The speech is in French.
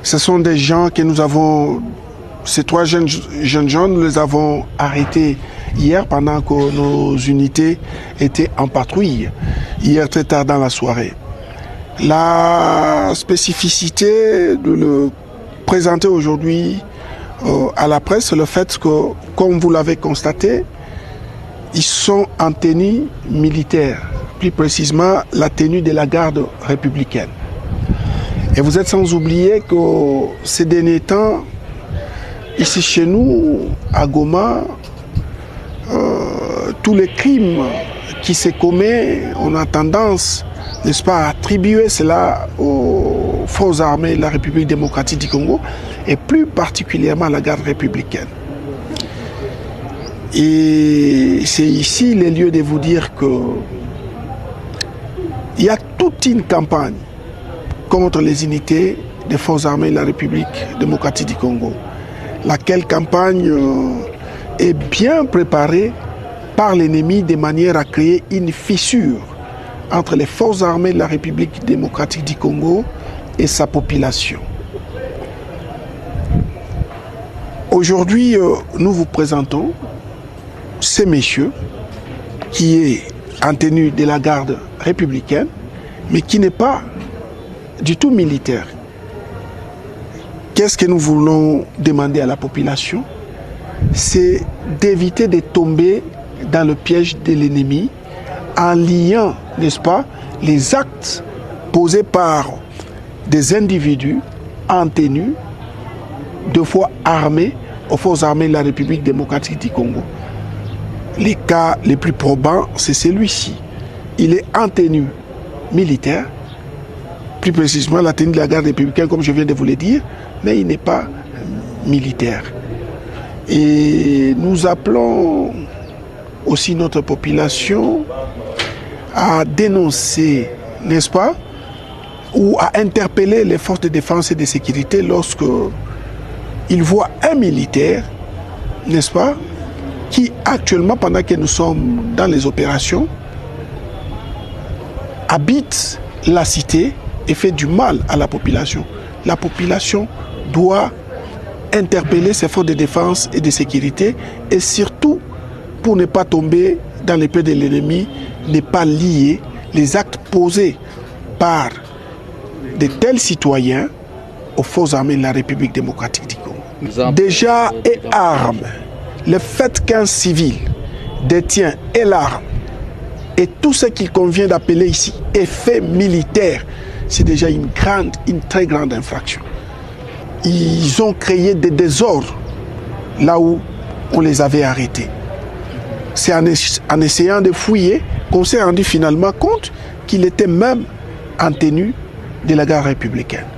Ce sont des gens que nous avons, ces trois jeunes gens, nous les avons arrêtés hier pendant que nos unités étaient en patrouille, hier très tard dans la soirée. La spécificité de le présenter aujourd'hui à la presse, c'est le fait que, comme vous l'avez constaté, ils sont en tenue militaire, plus précisément la tenue de la garde républicaine. Et vous êtes sans oublier que ces derniers temps, ici chez nous, à Goma, tous les crimes qui se commettent, on a tendance, n'est-ce pas, à attribuer cela aux forces armées de la République démocratique du Congo et plus particulièrement à la garde républicaine. Et c'est ici le lieu de vous dire que il y a toute une campagne contre les unités des forces armées de la République démocratique du Congo. Laquelle campagne est bien préparée par l'ennemi de manière à créer une fissure entre les forces armées de la République démocratique du Congo et sa population. Aujourd'hui, nous vous présentons ces messieurs qui est en tenue de la garde républicaine, mais qui n'est pas du tout militaire. Qu'est-ce que nous voulons demander à la population? C'est d'éviter de tomber dans le piège de l'ennemi en liant, n'est-ce pas, les actes posés par des individus en tenue, de fois armés, aux forces armées de la République démocratique du Congo. Les cas les plus probants, c'est celui-ci. Il est en tenue militaire, plus précisément la tenue de la garde républicaine, comme je viens de vous le dire, mais il n'est pas militaire. Et nous appelons aussi notre population à dénoncer, n'est-ce pas, ou à interpeller les forces de défense et de sécurité lorsque ils voient un militaire, n'est-ce pas, qui actuellement, pendant que nous sommes dans les opérations, habite la cité et fait du mal à la population. La population doit interpeller ses forces de défense et de sécurité et surtout, pour ne pas tomber dans les pieds de l'ennemi, ne pas lier les actes posés par de tels citoyens aux forces armées de la République démocratique du Congo. Déjà et armes, le fait qu'un civil détient et l'arme et tout ce qu'il convient d'appeler ici effet militaire, c'est déjà une très grande infraction. Ils ont créé des désordres là où on les avait arrêtés. C'est en essayant de fouiller qu'on s'est rendu finalement compte qu'il était même en tenue de la garde républicaine.